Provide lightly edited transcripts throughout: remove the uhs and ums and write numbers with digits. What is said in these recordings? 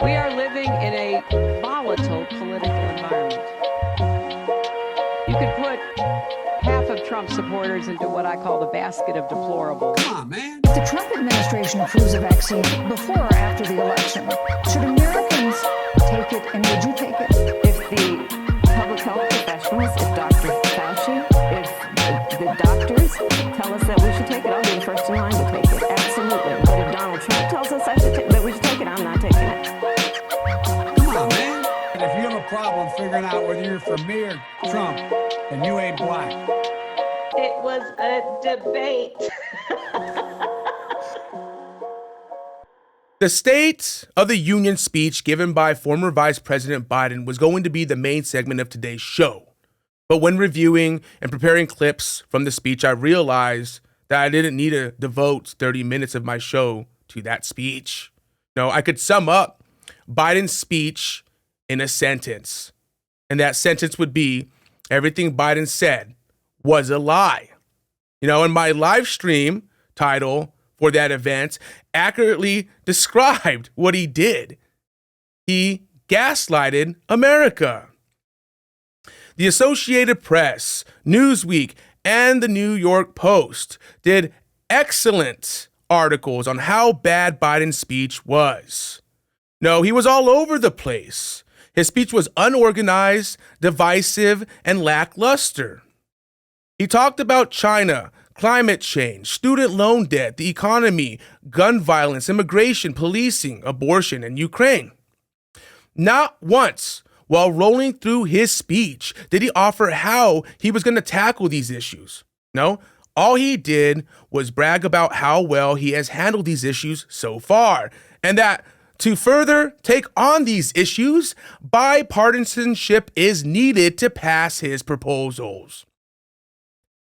We are living in a volatile political environment. You could put half of Trump supporters into what I call the basket of deplorable. Come on, man. If the Trump administration approves a vaccine before or after the election, should Americans take it, and would you take it? If the public health professionals, if Dr. Fauci, if the doctors tell us that we should take it, I'll be the first in line to take it. Absolutely. But if Donald Trump tells us that we should take it, I'm not taking it. Come on, man. And if you have a problem figuring out whether you're for me or Trump, then you ain't black. It was a debate. The State of the Union speech given by former Vice President Biden was going to be the main segment of today's show. But when reviewing and preparing clips from the speech, I realized that I didn't need to devote 30 minutes of my show to that speech. No, I could sum up Biden's speech in a sentence. And that sentence would be, everything Biden said was a lie. And my live stream title for that event accurately described what he did. He gaslighted America. The Associated Press, Newsweek, and the New York Post did excellent articles on how bad Biden's speech was. No, he was all over the place. His speech was unorganized, divisive, and lackluster. He talked about China, climate change, student loan debt, the economy, gun violence, immigration, policing, abortion, and Ukraine. Not once, while rolling through his speech, did he offer how he was going to tackle these issues. No, all he did was brag about how well he has handled these issues so far, and that to further take on these issues, bipartisanship is needed to pass his proposals.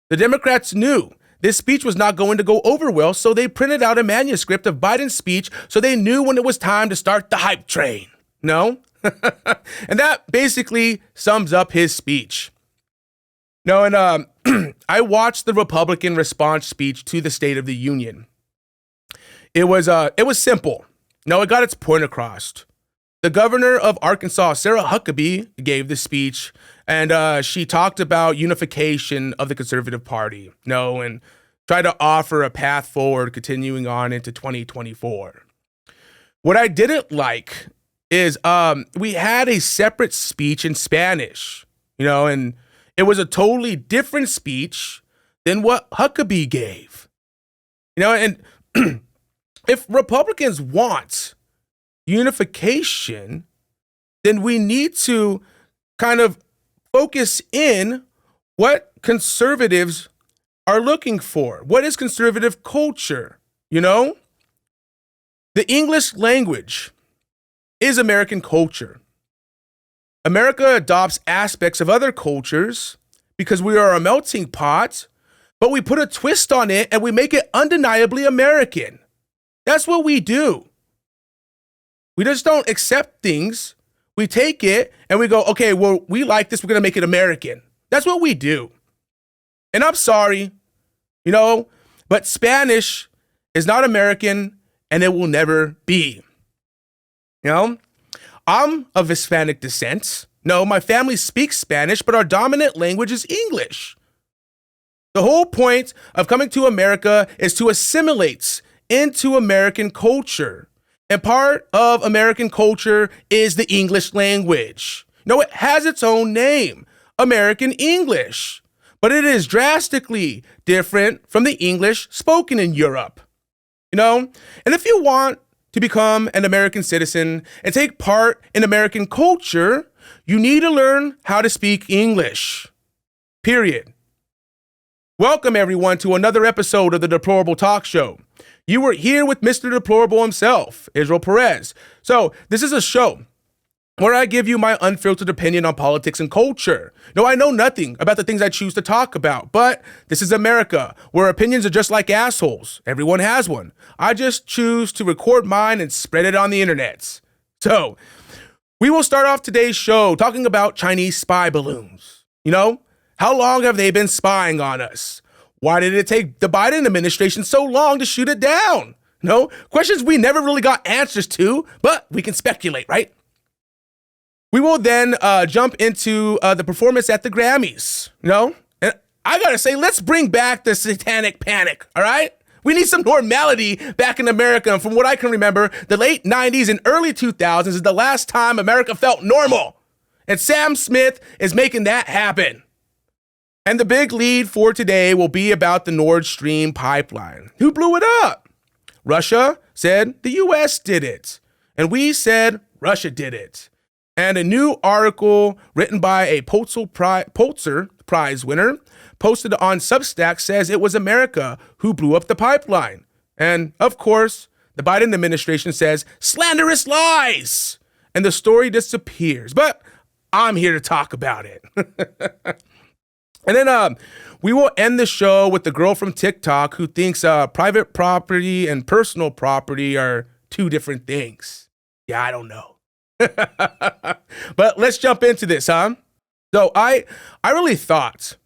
The Democrats knew this speech was not going to go over well, so they printed out a manuscript of Biden's speech so they knew when it was time to start the hype train. No? And that basically sums up his speech. No, and I watched the Republican response speech to the State of the Union. It was simple. No, it got its point across. The governor of Arkansas, Sarah Huckabee, gave the speech, and she talked about unification of the conservative party, and tried to offer a path forward continuing on into 2024. What I didn't like is we had a separate speech in Spanish, and it was a totally different speech than what Huckabee gave. And if Republicans want unification, then we need to kind of focus in what conservatives are looking for. What is conservative culture? The English language is American culture. America adopts aspects of other cultures because we are a melting pot, but we put a twist on it and we make it undeniably American. That's what we do. We just don't accept things. We take it and we go, okay, well, we like this. We're going to make it American. That's what we do. And I'm sorry, but Spanish is not American and it will never be. I'm of Hispanic descent. No, my family speaks Spanish, but our dominant language is English. The whole point of coming to America is to assimilate into American culture. And part of American culture is the English language. It has its own name, American English, but it is drastically different from the English spoken in Europe. And if you want to become an American citizen and take part in American culture, you need to learn how to speak English. Period. Welcome, everyone, to another episode of the Deplorable Talk Show. You were here with Mr. Deplorable himself, Israel Perez. So this is a show where I give you my unfiltered opinion on politics and culture. No, I know nothing about the things I choose to talk about, but this is America, where opinions are just like assholes. Everyone has one. I just choose to record mine and spread it on the internet. So we will start off today's show talking about Chinese spy balloons. How long have they been spying on us? Why did it take the Biden administration so long to shoot it down? No, questions we never really got answers to, but we can speculate, right? We will then jump into the performance at the Grammys, And I gotta say, let's bring back the satanic panic, all right? We need some normality back in America. And from what I can remember, the late 90s and early 2000s is the last time America felt normal. And Sam Smith is making that happen. And the big lead for today will be about the Nord Stream pipeline. Who blew it up? Russia said the US did it. And we said Russia did it. And a new article written by a Pulitzer Prize winner posted on Substack says it was America who blew up the pipeline. And of course, the Biden administration says slanderous lies. And the story disappears. But I'm here to talk about it. And then we will end the show with the girl from TikTok who thinks private property and personal property are two different things. Yeah, I don't know. But let's jump into this, huh? So I really thought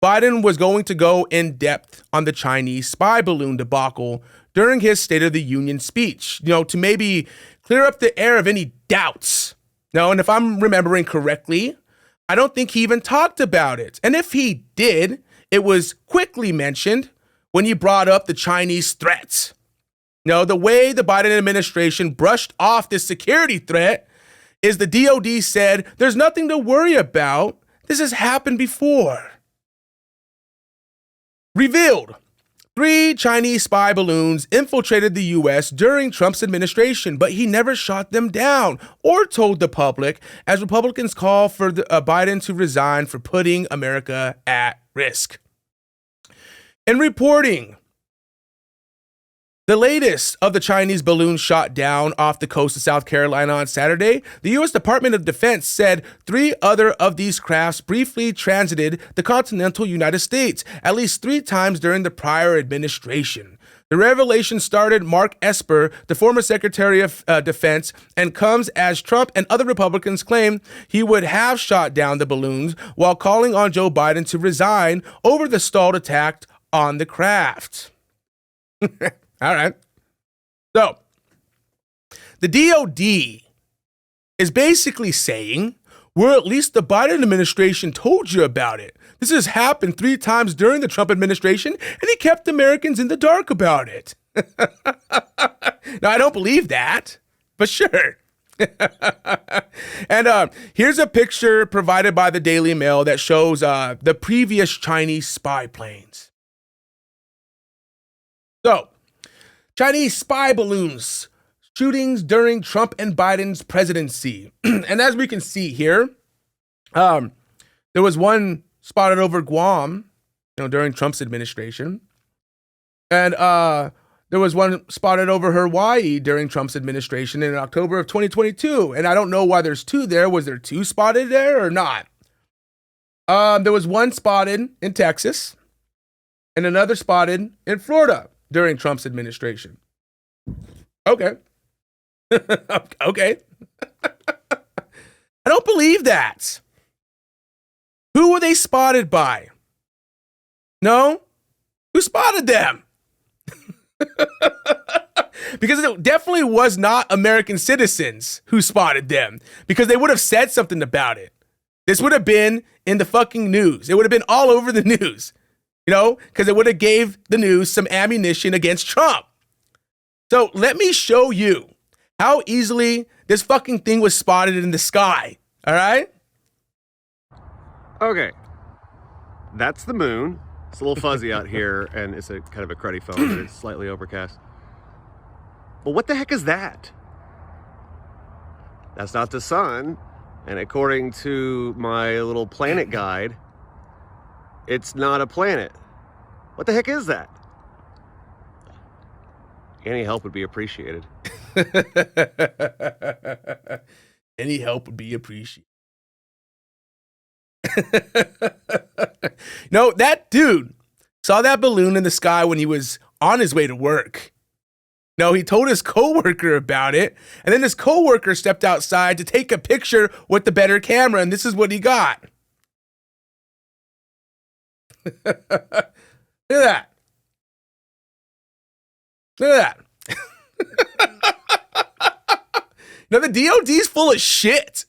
Biden was going to go in depth on the Chinese spy balloon debacle during his State of the Union speech, to maybe clear up the air of any doubts. And if I'm remembering correctly, I don't think he even talked about it. And if he did, it was quickly mentioned when he brought up the Chinese threats. The way the Biden administration brushed off this security threat is the DOD said, there's nothing to worry about. This has happened before. Revealed. 3 Chinese spy balloons infiltrated the U.S. during Trump's administration, but he never shot them down or told the public as Republicans call for Biden to resign for putting America at risk. In reporting, the latest of the Chinese balloons shot down off the coast of South Carolina on Saturday, the U.S. Department of Defense said 3 other of these crafts briefly transited the continental United States at least 3 times during the prior administration. The revelation started Mark Esper, the former Secretary of Defense, and comes as Trump and other Republicans claim he would have shot down the balloons while calling on Joe Biden to resign over the stalled attack on the craft. All right. So the DOD is basically saying, well, at least the Biden administration told you about it. This has happened 3 times during the Trump administration, and he kept Americans in the dark about it. Now, I don't believe that, but sure. And here's a picture provided by the Daily Mail that shows the previous Chinese spy planes. So, Chinese spy balloons, shootings during Trump and Biden's presidency. And as we can see here, there was one spotted over Guam, during Trump's administration. And there was one spotted over Hawaii during Trump's administration in October of 2022. And I don't know why there's 2 there. Was there 2 spotted there or not? There was one spotted in Texas and another spotted in Florida during Trump's administration. Okay. Okay. I don't believe that. Who were they spotted by? No? Who spotted them? Because it definitely was not American citizens who spotted them, because they would have said something about it. This would have been in the fucking news. It would have been all over the news. Because it would have gave the news some ammunition against Trump. So let me show you how easily this fucking thing was spotted in the sky. All right? Okay. That's the moon. It's a little fuzzy out here, and it's a kind of a cruddy phone, but it's slightly overcast. But what the heck is that? That's not the sun. And according to my little planet guide, it's not a planet. What the heck is that? Any help would be appreciated. Any help would be appreciated. No, that dude saw that balloon in the sky when he was on his way to work. No, he told his coworker about it, and then his coworker stepped outside to take a picture with the better camera, and this is what he got. Look at that. Look at that. Now, the DOD's full of shit.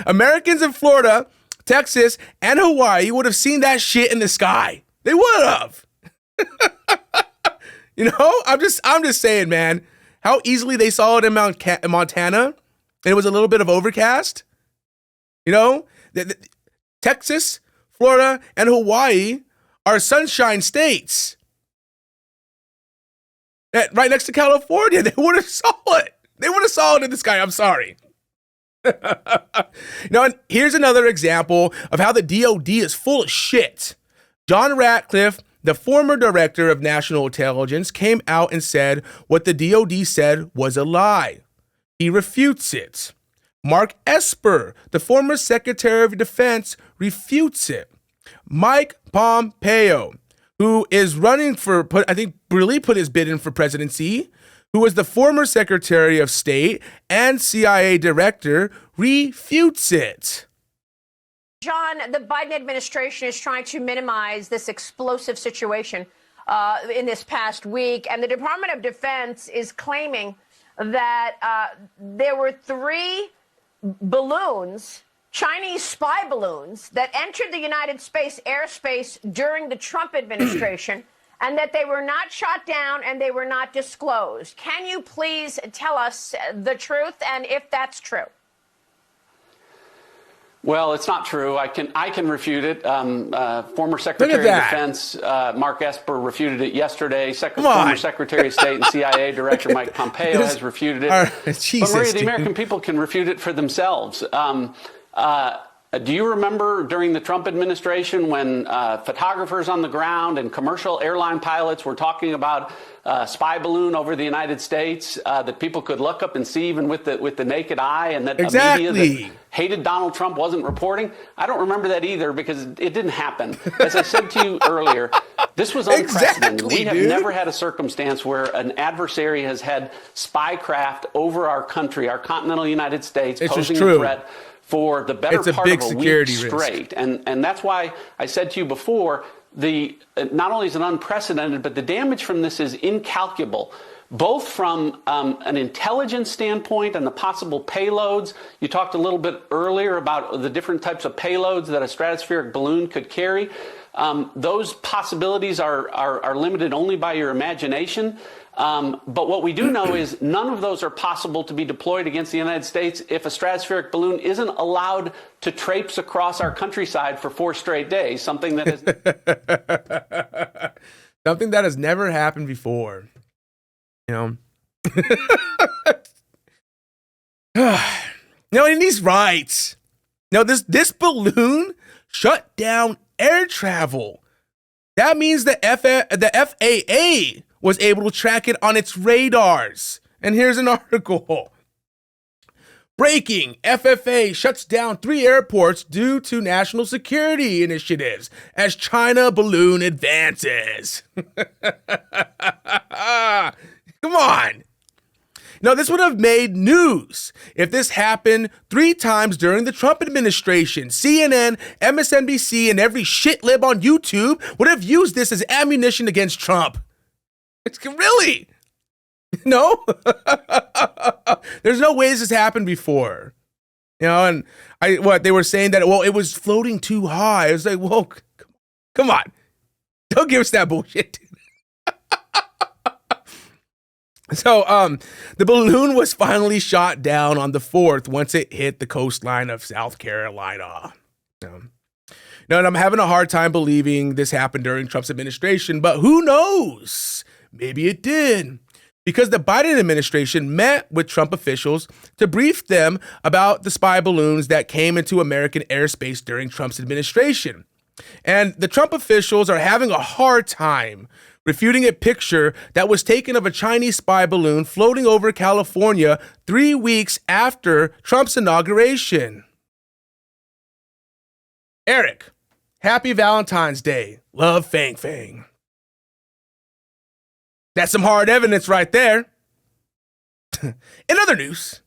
Americans in Florida, Texas, and Hawaii would have seen that shit in the sky. They would have. You know, I'm just saying, man, how easily they saw it in Montana, and it was a little bit of overcast. You know, Texas, Florida, and Hawaii are sunshine states. Right next to California, they would have saw it. They would have saw it in the sky. I'm sorry. Now, and here's another example of how the DOD is full of shit. John Ratcliffe, the former director of national intelligence, came out and said what the DOD said was a lie. He refutes it. Mark Esper, the former Secretary of Defense, refutes it. Mike Pompeo, who is running for, I think, really put his bid in for presidency, who was the former Secretary of State and CIA director, refutes it. John, the Biden administration is trying to minimize this explosive situation in this past week, and the Department of Defense is claiming that there were 3 balloons, Chinese spy balloons, that entered the United States airspace during the Trump administration, and that they were not shot down and they were not disclosed. Can you please tell us the truth and if that's true? Well, it's not true. I can refute it. Former Secretary of Defense Mark Esper refuted it yesterday. Former Secretary of State and CIA Director Mike Pompeo has refuted it. Jesus, but Maria, the American people can refute it for themselves. Do you remember during the Trump administration when photographers on the ground and commercial airline pilots were talking about a spy balloon over the United States that people could look up and see even with the naked eye, and that a media that hated Donald Trump wasn't reporting? I don't remember that either because it didn't happen. As I said to you earlier, this was unprecedented. We have never had a circumstance where an adversary has had spy craft over our country, our continental United States, posing a threat for the better part of a week straight. And that's why I said to you before, not only is it unprecedented, but the damage from this is incalculable, both from an intelligence standpoint and the possible payloads. You talked a little bit earlier about the different types of payloads that a stratospheric balloon could carry. Those possibilities are limited only by your imagination. But what we do know is none of those are possible to be deployed against the United States if a stratospheric balloon isn't allowed to traipse across our countryside for 4 straight days, something that has never happened before. You know? No, and he's right. No, this balloon shut down air travel. That means the FAA was able to track it on its radars. And here's an article. Breaking: FFA shuts down 3 airports due to national security initiatives as China balloon advances. Come on. Now, this would have made news if this happened 3 times during the Trump administration. CNN, MSNBC, and every shit lib on YouTube would have used this as ammunition against Trump. It's really, no, there's no way this has happened before, you know. And they were saying that, well, it was floating too high. I was like, well, come on, don't give us that bullshit. So, the balloon was finally shot down on the 4th once it hit the coastline of South Carolina. Now, and I'm having a hard time believing this happened during Trump's administration, but who knows? Maybe it did, because the Biden administration met with Trump officials to brief them about the spy balloons that came into American airspace during Trump's administration. And the Trump officials are having a hard time refuting a picture that was taken of a Chinese spy balloon floating over California 3 weeks after Trump's inauguration. Eric, happy Valentine's Day. Love, Fang Fang. That's some hard evidence right there. In other news,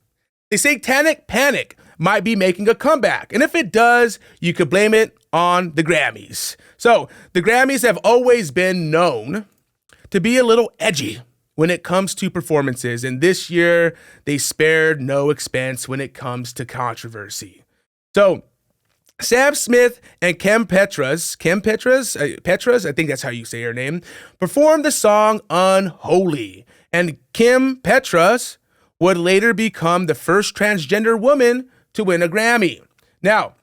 the satanic panic might be making a comeback. And if it does, you could blame it on the Grammys. So the Grammys have always been known to be a little edgy when it comes to performances, and this year they spared no expense when it comes to controversy. So Sam Smith and Kim Petras, I think that's how you say her name, performed the song Unholy. And Kim Petras would later become the first transgender woman to win a Grammy. Now,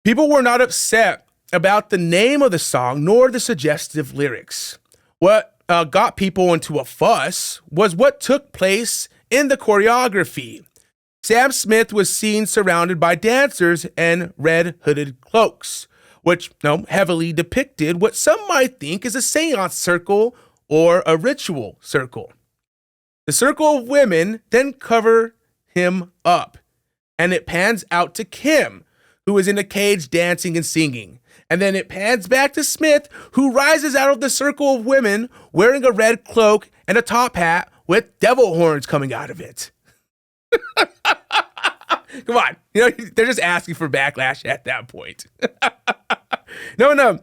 people were not upset about the name of the song nor the suggestive lyrics. What got people into a fuss was what took place in the choreography. Sam Smith was seen surrounded by dancers in red hooded cloaks, which heavily depicted what some might think is a seance circle or a ritual circle. The circle of women then cover him up, and it pans out to Kim, who is in a cage dancing and singing. And then it pans back to Smith, who rises out of the circle of women wearing a red cloak and a top hat with devil horns coming out of it. Come on. They're just asking for backlash at that point. No.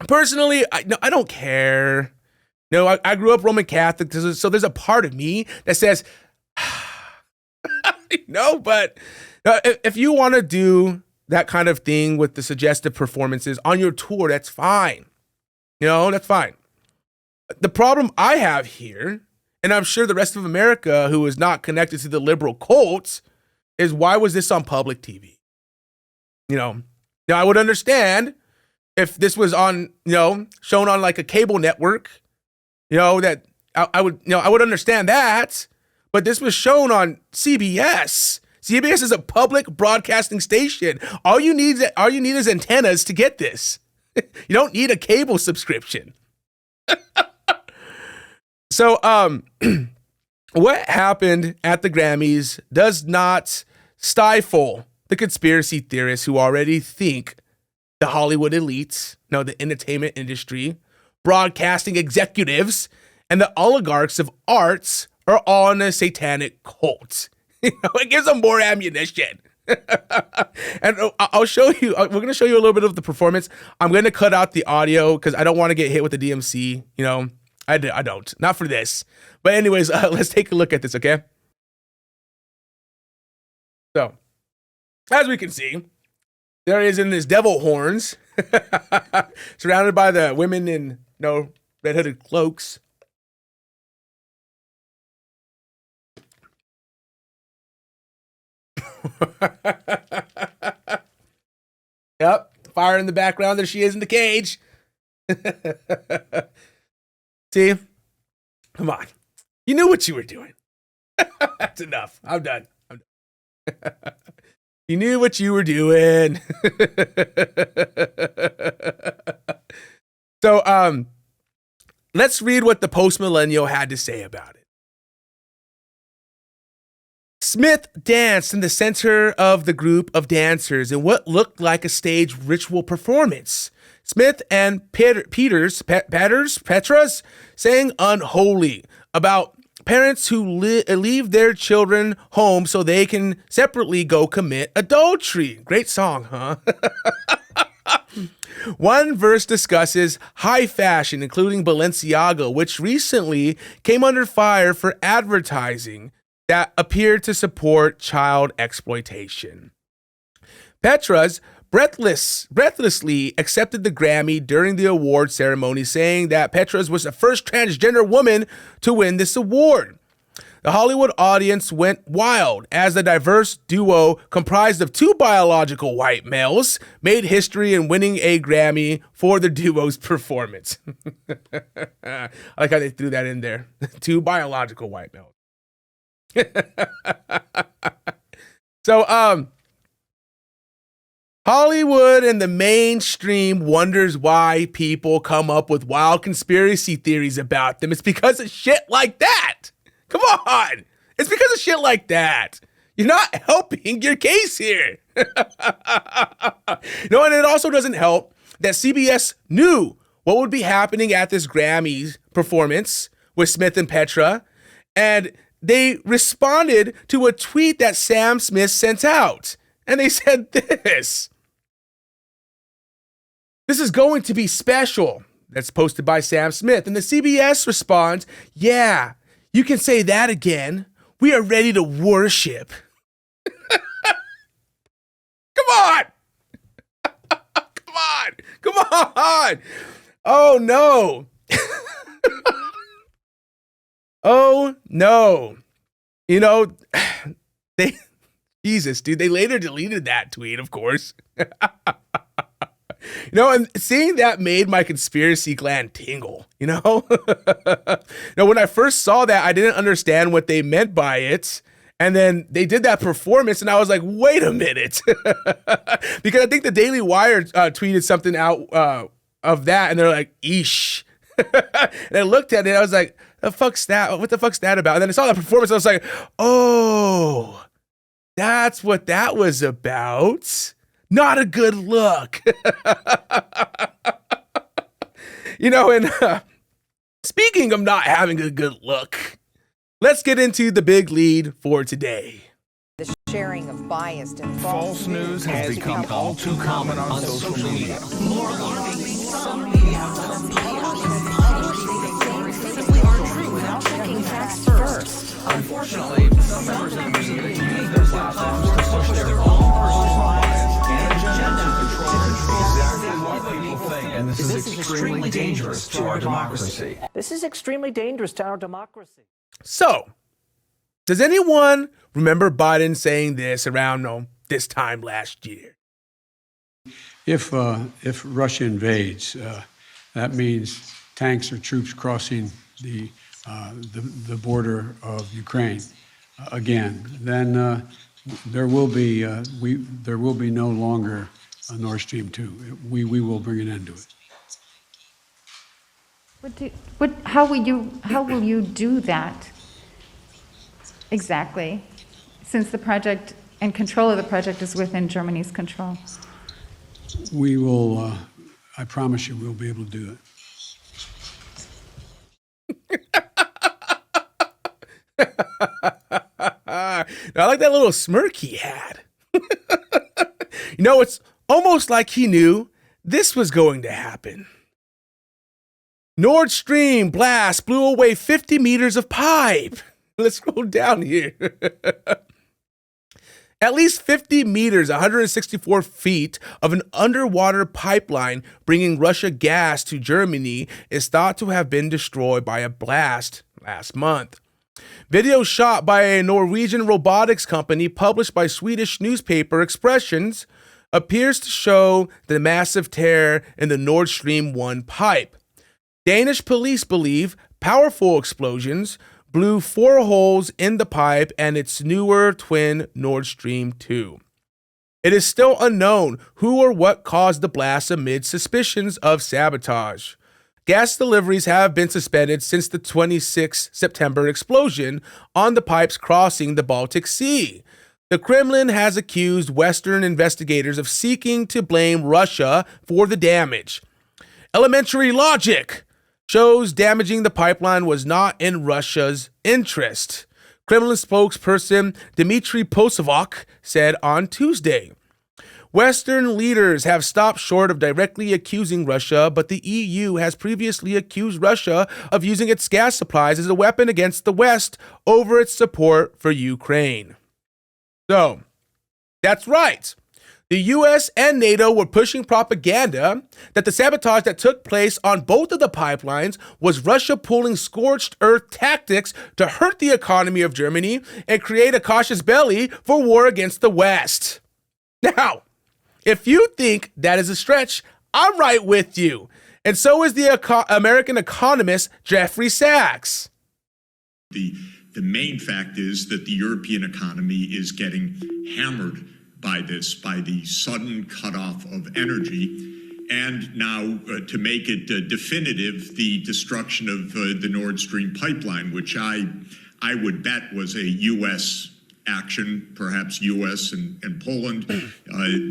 Personally, I don't care. I grew up Roman Catholic, so there's a part of me that says, but if you want to do that kind of thing with the suggestive performances on your tour, that's fine. That's fine. The problem I have here, and I'm sure the rest of America who is not connected to the liberal cult, is why was this on public TV? Now I would understand if this was on, shown on like a cable network, that I would understand that, but this was shown on CBS. CBS is a public broadcasting station. All you need is antennas to get this. You don't need a cable subscription. So, what happened at the Grammys does not stifle the conspiracy theorists who already think the Hollywood elites, the entertainment industry, broadcasting executives, and the oligarchs of arts are all in a satanic cult. It gives them more ammunition. And I'll show you, we're going to show you a little bit of the performance. I'm going to cut out the audio because I don't want to get hit with the DMC. I don't, not for this. But anyways, let's take a look at this, okay? So, as we can see, there he is in his devil horns, surrounded by the women in, red hooded cloaks. Yep, fire in the background. There she is in the cage. See? Come on. You knew what you were doing. That's enough. I'm done. You knew what you were doing. So, let's read what the post-millennial had to say about it. Smith danced in the center of the group of dancers in what looked like a stage ritual performance. Smith and Petras sang Unholy about parents who leave their children home so they can separately go commit adultery. Great song, huh? One verse discusses high fashion, including Balenciaga, which recently came under fire for advertising that appeared to support child exploitation. Petras breathlessly accepted the Grammy during the award ceremony, saying that Petras was the first transgender woman to win this award. The Hollywood audience went wild as the diverse duo comprised of two biological white males made history in winning a Grammy for the duo's performance. I like how they threw that in there. Two biological white males. So, Hollywood and the mainstream wonders why people come up with wild conspiracy theories about them. It's because of shit like that. Come on. It's because of shit like that. You're not helping your case here. And it also doesn't help that CBS knew what would be happening at this Grammys performance with Smith and Petra, and they responded to a tweet that Sam Smith sent out. And they said this. This is going to be special. That's posted by Sam Smith. And the CBS responds, yeah, you can say that again. We are ready to worship. Come on. Come on. Come on. Oh, no. Oh, no. You know, Jesus, dude, they later deleted that tweet, of course. And seeing that made my conspiracy gland tingle, Now, when I first saw that, I didn't understand what they meant by it. And then they did that performance, and I was like, wait a minute. Because I think the Daily Wire tweeted something out of that, and they're like, eesh. And I looked at it, I was like, what the fuck's that about? And then I saw that performance, I was like, oh, that's what that was about. Not a good look. And speaking of not having a good look, let's get into the big lead for today. The sharing of biased and false news has become all too common on social media. More alarming, some media simply aren't true without checking facts first. Unfortunately, some members of the media use their platforms to push their own personal bias and agenda to control exactly what people think. And this is extremely dangerous to our democracy. This is extremely dangerous to our democracy. So, does anyone remember Biden saying this around this time last year? If Russia invades, that means tanks or troops crossing the border of Ukraine again. Then there will be no longer a Nord Stream 2. We will bring an end to it. How will you do that exactly? Since the project and control of the project is within Germany's control. We will. I promise you, we'll be able to do it. I like that little smirk he had. It's almost like he knew this was going to happen. Nord Stream blast blew away 50 meters of pipe. Let's scroll down here. At least 50 meters, 164 feet of an underwater pipeline bringing Russia gas to Germany is thought to have been destroyed by a blast last month. Video shot by a Norwegian robotics company published by Swedish newspaper Expressions appears to show the massive tear in the Nord Stream 1 pipe. Danish police believe powerful explosions blew 4 holes in the pipe and its newer twin Nord Stream 2. It is still unknown who or what caused the blast amid suspicions of sabotage. Gas deliveries have been suspended since the 26 September explosion on the pipes crossing the Baltic Sea. The Kremlin has accused Western investigators of seeking to blame Russia for the damage. Elementary logic shows damaging the pipeline was not in Russia's interest, Kremlin spokesperson Dmitry Posavok said on Tuesday. Western leaders have stopped short of directly accusing Russia, but the EU has previously accused Russia of using its gas supplies as a weapon against the West over its support for Ukraine. So, that's right. The US and NATO were pushing propaganda that the sabotage that took place on both of the pipelines was Russia pulling scorched earth tactics to hurt the economy of Germany and create a casus belli for war against the West. Now, if you think that is a stretch, I'm right with you. And so is the American economist Jeffrey Sachs. The main fact is that the European economy is getting hammered by the sudden cutoff of energy. And now, to make it definitive, the destruction of the Nord Stream pipeline, which I would bet was a U.S. action, perhaps U.S. and Poland.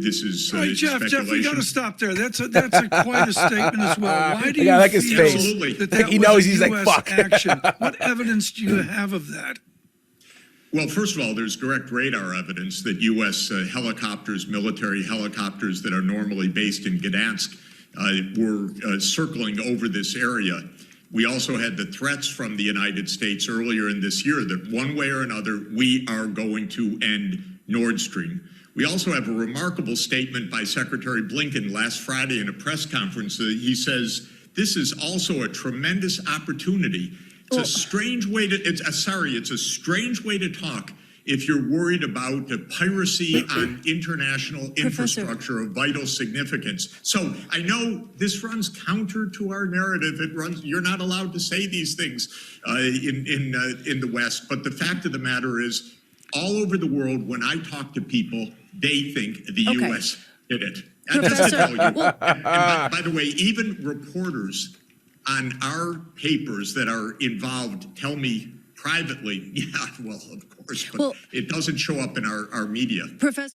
This is Jeff, speculation. we got to stop there. That's quite a statement as well. Why do you like his feel face. that He was knows a he's US like, fuck. action? What evidence do you have of that? Well, first of all, there's direct radar evidence that U.S. Helicopters, military helicopters that are normally based in Gdansk, were circling over this area. We also had the threats from the United States earlier in this year that one way or another, we are going to end Nord Stream. We also have a remarkable statement by Secretary Blinken last Friday in a press conference. He says, this is also a tremendous opportunity. It's a strange way to, it's a strange way to talk if you're worried about the piracy on international infrastructure of vital significance. So I know this runs counter to our narrative. It runs, you're not allowed to say these things in the West. But the fact of the matter is, all over the world, when I talk to people, they think the U.S. did it. And just to tell you, and by the way, even reporters on our papers that are involved tell me privately, yeah, well, of course, but it doesn't show up in our media. Professor.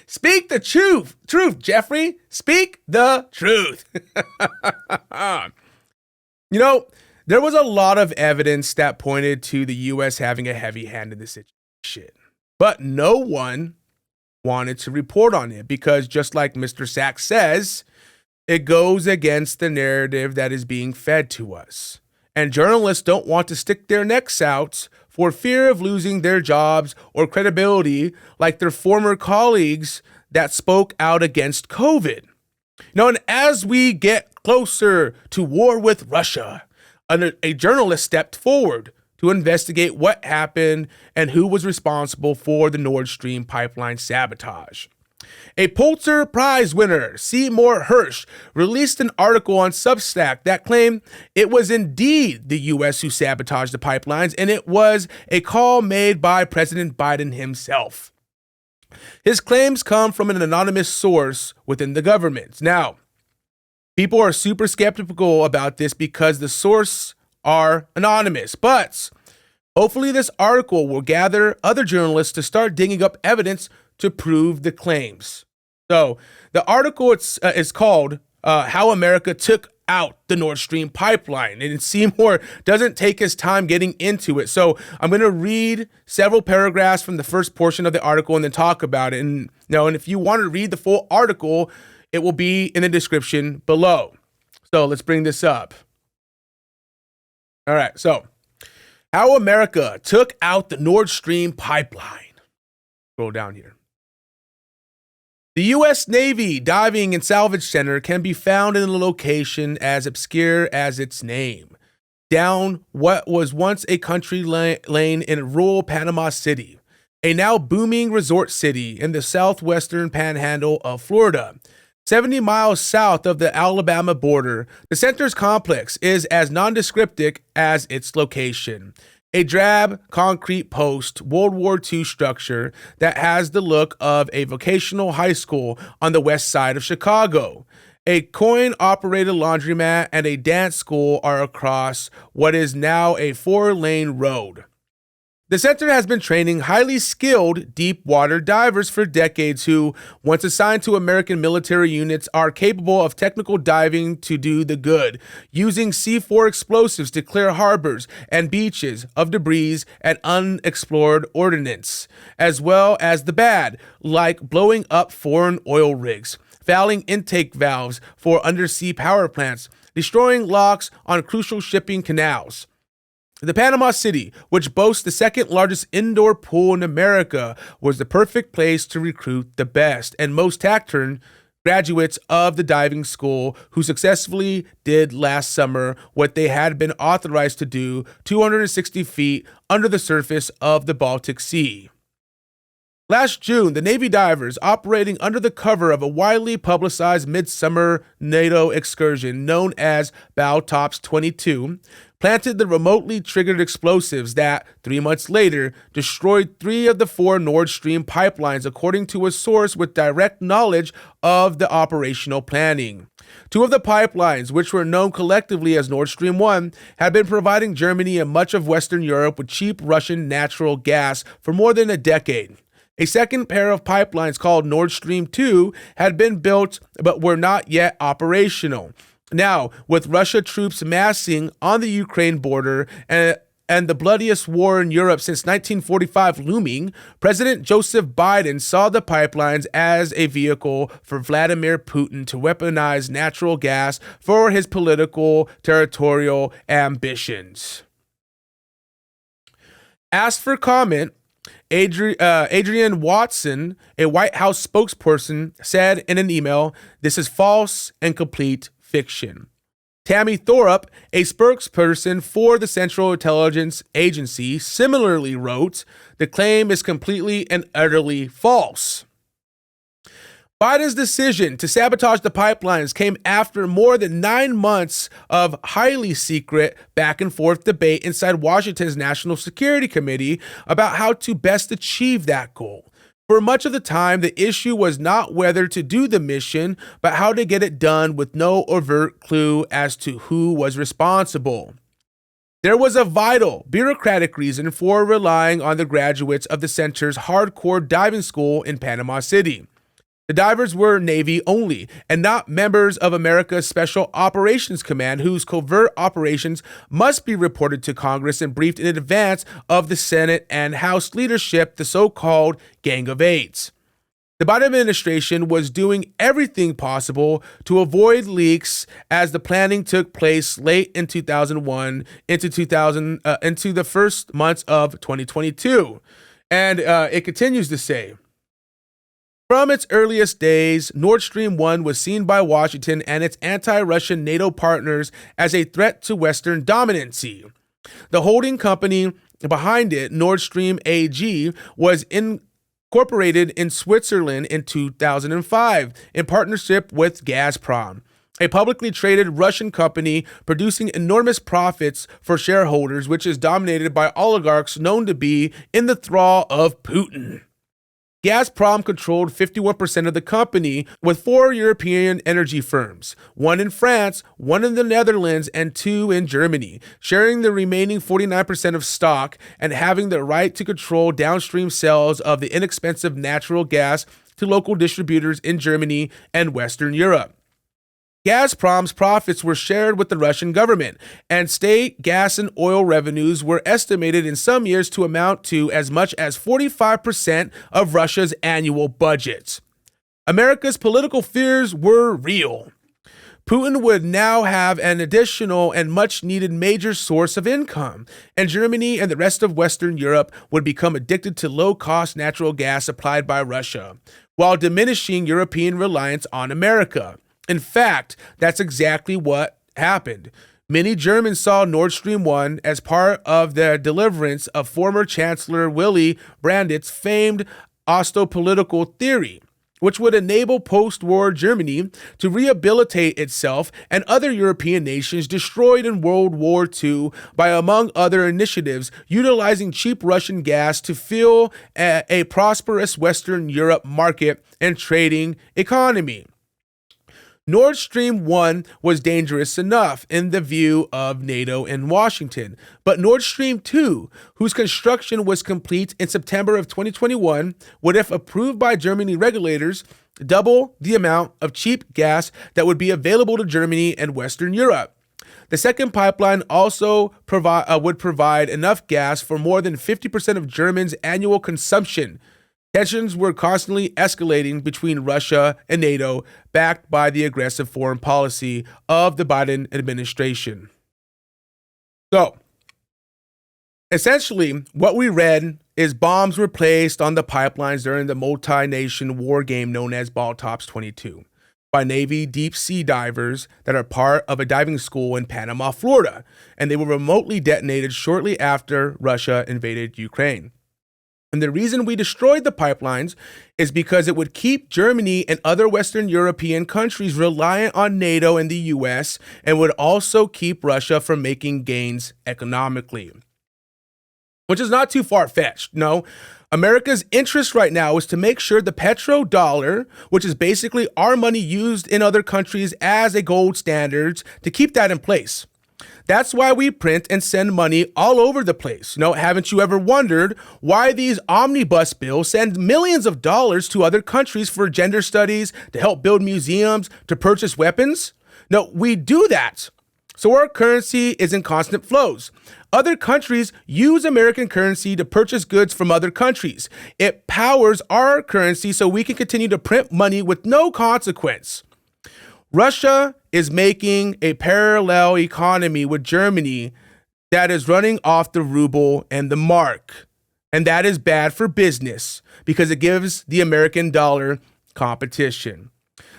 Speak the truth, Jeffrey. Speak the truth. You know, there was a lot of evidence that pointed to the U.S. having a heavy hand in this situation, but no one wanted to report on it because, just like Mr. Sachs says, it goes against the narrative that is being fed to us. And journalists don't want to stick their necks out for fear of losing their jobs or credibility like their former colleagues that spoke out against COVID. Now, and as we get closer to war with Russia, a journalist stepped forward to investigate what happened and who was responsible for the Nord Stream pipeline sabotage. A Pulitzer Prize winner, Seymour Hersh, released an article on Substack that claimed it was indeed the U.S. who sabotaged the pipelines, and it was a call made by President Biden himself. His claims come from an anonymous source within the government. Now, people are super skeptical about this because the source are anonymous, but hopefully this article will gather other journalists to start digging up evidence to prove the claims. So the article is called How America Took Out the Nord Stream Pipeline, and Seymour doesn't take his time getting into it. So I'm going to read several paragraphs from the first portion of the article and then talk about it. And if you want to read the full article, it will be in the description below. So let's bring this up. All right, so How America Took Out the Nord Stream Pipeline. Scroll down here. The U.S. Navy Diving and Salvage Center can be found in a location as obscure as its name, down what was once a country lane in rural Panama City, a now booming resort city in the southwestern panhandle of Florida. 70 miles south of the Alabama border, the center's complex is as nondescript as its location. A drab concrete post-World War II structure that has the look of a vocational high school on the west side of Chicago. A coin-operated laundromat and a dance school are across what is now a 4-lane road. The center has been training highly skilled deep water divers for decades who, once assigned to American military units, are capable of technical diving to do the good, using C4 explosives to clear harbors and beaches of debris and unexplored ordnance, as well as the bad, like blowing up foreign oil rigs, fouling intake valves for undersea power plants, destroying locks on crucial shipping canals. The Panama City, which boasts the second largest indoor pool in America, was the perfect place to recruit the best and most taciturn graduates of the diving school who successfully did last summer what they had been authorized to do 260 feet under the surface of the Baltic Sea. Last June, the Navy divers, operating under the cover of a widely publicized midsummer NATO excursion known as Baltops 22, planted the remotely triggered explosives that, 3 months later, destroyed 3 of the 4 Nord Stream pipelines, according to a source with direct knowledge of the operational planning. 2 of the pipelines, which were known collectively as Nord Stream 1, had been providing Germany and much of Western Europe with cheap Russian natural gas for more than a decade. A second pair of pipelines called Nord Stream 2 had been built but were not yet operational. Now, with Russia troops massing on the Ukraine border and and the bloodiest war in Europe since 1945 looming, President Joseph Biden saw the pipelines as a vehicle for Vladimir Putin to weaponize natural gas for his political territorial ambitions. Asked for comment, Adrienne Watson, a White House spokesperson, said in an email, "This is false and complete fiction." Tammy Thorup, a spokesperson for the Central Intelligence Agency, similarly wrote, "The claim is completely and utterly false." Biden's decision to sabotage the pipelines came after more than 9 months of highly secret back and forth debate inside Washington's National Security Committee about how to best achieve that goal. For much of the time, the issue was not whether to do the mission, but how to get it done with no overt clue as to who was responsible. There was a vital bureaucratic reason for relying on the graduates of the center's hardcore diving school in Panama City. The divers were Navy only, and not members of America's Special Operations Command, whose covert operations must be reported to Congress and briefed in advance of the Senate and House leadership, the so-called Gang of Eights. The Biden administration was doing everything possible to avoid leaks as the planning took place late in 2001 into the first months of 2022. And it continues to say, from its earliest days, Nord Stream 1 was seen by Washington and its anti-Russian NATO partners as a threat to Western dominancy. The holding company behind it, Nord Stream AG, was incorporated in Switzerland in 2005 in partnership with Gazprom, a publicly traded Russian company producing enormous profits for shareholders, which is dominated by oligarchs known to be in the thrall of Putin. Gazprom controlled 51% of the company, with 4 European energy firms, 1 in France, 1 in the Netherlands, and 2 in Germany, sharing the remaining 49% of stock and having the right to control downstream sales of the inexpensive natural gas to local distributors in Germany and Western Europe. Gazprom's profits were shared with the Russian government, and state gas and oil revenues were estimated in some years to amount to as much as 45% of Russia's annual budget. America's political fears were real. Putin would now have an additional and much-needed major source of income, and Germany and the rest of Western Europe would become addicted to low-cost natural gas supplied by Russia, while diminishing European reliance on America. In fact, that's exactly what happened. Many Germans saw Nord Stream 1 as part of the deliverance of former Chancellor Willy Brandt's famed ostopolitical theory, which would enable post-war Germany to rehabilitate itself and other European nations destroyed in World War II by, among other initiatives, utilizing cheap Russian gas to fuel a prosperous Western Europe market and trading economy. Nord Stream 1 was dangerous enough in the view of NATO and Washington, but Nord Stream 2, whose construction was complete in September of 2021, would, if approved by Germany regulators, double the amount of cheap gas that would be available to Germany and Western Europe. The second pipeline also would provide enough gas for more than 50% of Germans' annual consumption. Tensions were constantly escalating between Russia and NATO, backed by the aggressive foreign policy of the Biden administration. So, essentially, what we read is bombs were placed on the pipelines during the multi-nation war game known as Ball Tops 22 by Navy deep sea divers that are part of a diving school in Panama, Florida, and they were remotely detonated shortly after Russia invaded Ukraine. And the reason we destroyed the pipelines is because it would keep Germany and other Western European countries reliant on NATO and the US, and would also keep Russia from making gains economically. Which is not too far-fetched, no. America's interest right now is to make sure the petrodollar, which is basically our money used in other countries as a gold standard, to keep that in place. That's why we print and send money all over the place. Haven't you ever wondered why these omnibus bills send millions of dollars to other countries for gender studies, to help build museums, to purchase weapons? No, we do that So our currency is in constant flows. Other countries use American currency to purchase goods from other countries. It powers our currency so we can continue to print money with no consequence. Russia is making a parallel economy with Germany that is running off the ruble and the mark. And that is bad for business because it gives the American dollar competition.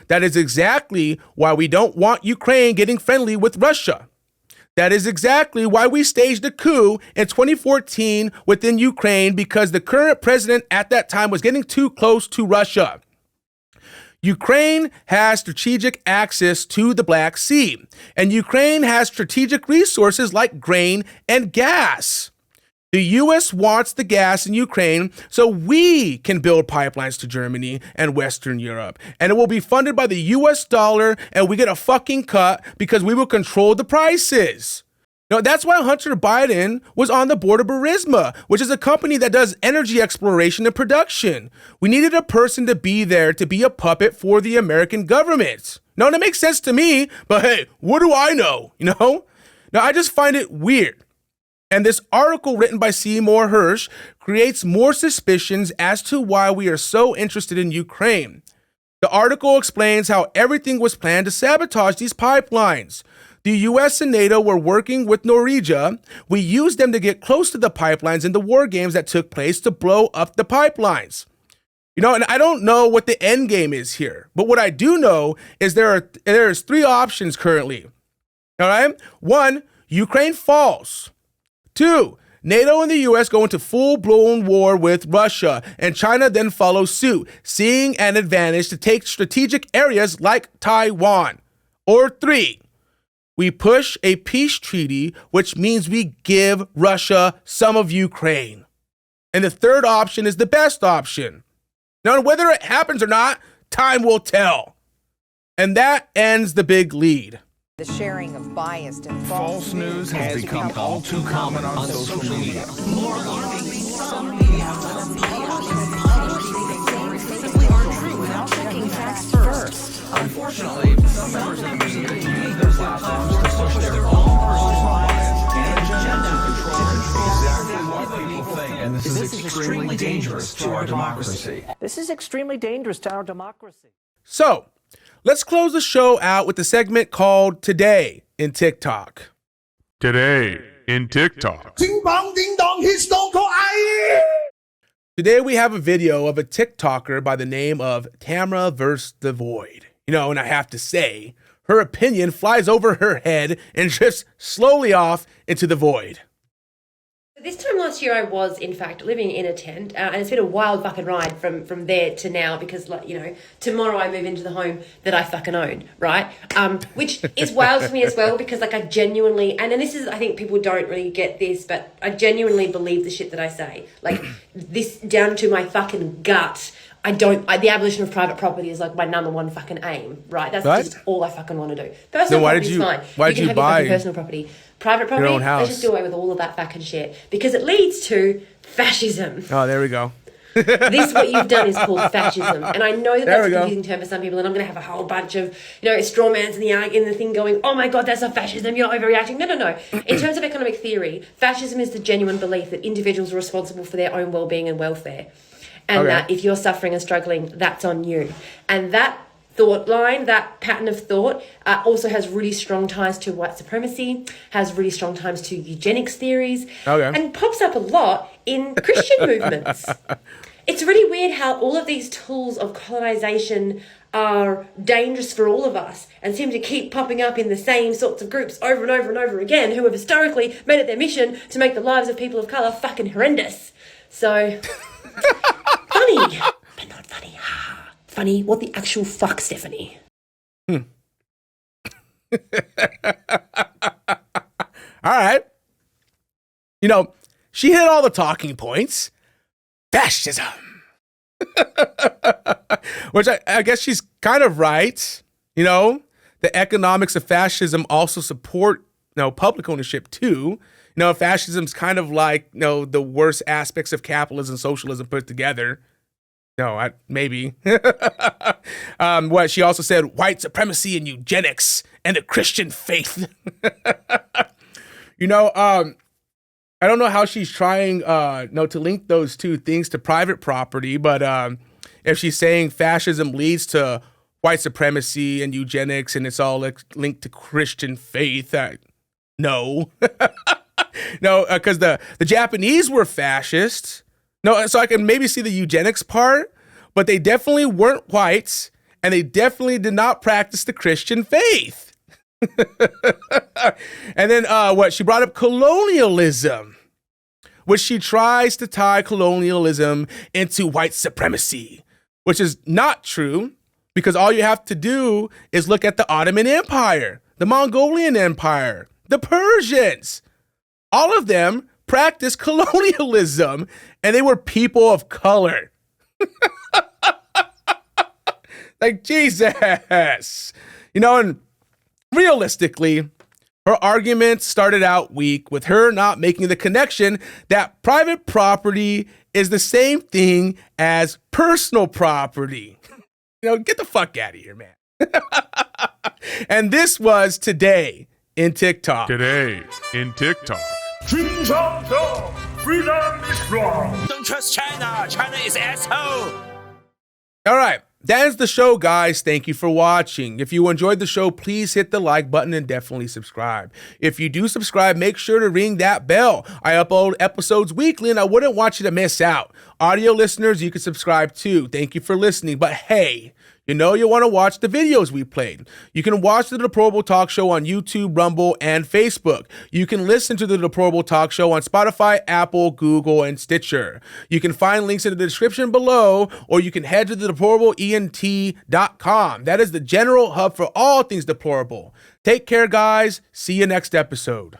That is exactly why we don't want Ukraine getting friendly with Russia. That is exactly why we staged a coup in 2014 within Ukraine, because the current president at that time was getting too close to Russia. Ukraine has strategic access to the Black Sea, and Ukraine has strategic resources like grain and gas. The U.S. wants the gas in Ukraine so we can build pipelines to Germany and Western Europe. And it will be funded by the U.S. dollar, and we get a fucking cut because we will control the prices. Now, that's why Hunter Biden was on the board of Burisma, which is a company that does energy exploration and production. We needed a person to be there to be a puppet for the American government. Now, that makes sense to me, but hey, what do I know? Now, I just find it weird. And this article written by Seymour Hersh creates more suspicions as to why we are so interested in Ukraine. The article explains how everything was planned to sabotage these pipelines. The US and NATO were working with Norwegia. We used them to get close to the pipelines in the war games that took place to blow up the pipelines. And I don't know what the end game is here, but what I do know is there's three options currently. All right? 1, Ukraine falls. 2, NATO and the US go into full-blown war with Russia, and China then follows suit, seeing an advantage to take strategic areas like Taiwan. Or 3, we push a peace treaty, which means we give Russia some of Ukraine. And the third option is the best option. Now, whether it happens or not, time will tell. And that ends the big lead. The sharing of biased and False news has become all too common on social media. More alarming, some media simply aren't true without checking facts first. Unfortunately, some members of the media use those platforms to push their own personal bias and agenda to control exactly what people think. And this is extremely dangerous to our democracy. This is extremely dangerous to our democracy. So, let's close the show out with a segment called Today in TikTok. Today in TikTok. Ding bong, ding dong, he's Stone Cold. Today we have a video of a TikToker by the name of Tamra vs. The Void. And I have to say, her opinion flies over her head and drifts slowly off into the void. This time last year I was, in fact, living in a tent, and it's been a wild fucking ride from there to now because, tomorrow I move into the home that I fucking own, right? Which is wild for me as well because, I genuinely, and this is, I think people don't really get this, but I genuinely believe the shit that I say. This down to my fucking gut. The abolition of private property is my number one fucking aim, right? That's just all I fucking want to do. Personal property is fine. Why did you have buy your personal property? Private property, your own house? Let's just do away with all of that fucking shit because it leads to fascism. Oh, there we go. This, what you've done, is called fascism. And I know that that's a confusing term for some people, and I'm going to have a whole bunch of, straw mans in the thing going, oh my God, that's not fascism, you're overreacting. No. In terms of economic theory, fascism is the genuine belief that individuals are responsible for their own well-being and welfare. And that if you're suffering and struggling, that's on you. And that thought line, that pattern of thought, also has really strong ties to white supremacy, has really strong ties to eugenics theories, and pops up a lot in Christian movements. It's really weird how all of these tools of colonization are dangerous for all of us and seem to keep popping up in the same sorts of groups over and over and over again, who have historically made it their mission to make the lives of people of colour fucking horrendous. So, funny, but not funny. Funny, what the actual fuck, Stephanie? All right. She hit all the talking points. Fascism. Which I guess she's kind of right. The economics of fascism also support, public ownership too. Fascism's kind of like, the worst aspects of capitalism and socialism put together. No, maybe. What she also said, white supremacy and eugenics and the Christian faith. I don't know how she's trying to link those two things to private property, but if she's saying fascism leads to white supremacy and eugenics and it's all linked to Christian faith, no. No, because the Japanese were fascists. No, so I can maybe see the eugenics part, but they definitely weren't whites, and they definitely did not practice the Christian faith. And then she brought up colonialism, which she tries to tie colonialism into white supremacy, which is not true, because all you have to do is look at the Ottoman Empire, the Mongolian Empire, the Persians. All of them practiced colonialism, and they were people of color. Like, Jesus. And realistically, her argument started out weak, with her not making the connection that private property is the same thing as personal property. Get the fuck out of here, man. And this was Today in TikTok. Today in TikTok. Freedom is strong. Don't trust China. China is asshole. All right. That is the show, guys. Thank you for watching. If you enjoyed the show, please hit the like button and definitely subscribe. If you do subscribe, make sure to ring that bell. I upload episodes weekly, and I wouldn't want you to miss out. Audio listeners, you can subscribe too. Thank you for listening. But hey, you want to watch the videos we played. You can watch the Deplorable Talk Show on YouTube, Rumble, and Facebook. You can listen to the Deplorable Talk Show on Spotify, Apple, Google, and Stitcher. You can find links in the description below, or you can head to the deplorableent.com. That is the general hub for all things deplorable. Take care, guys. See you next episode.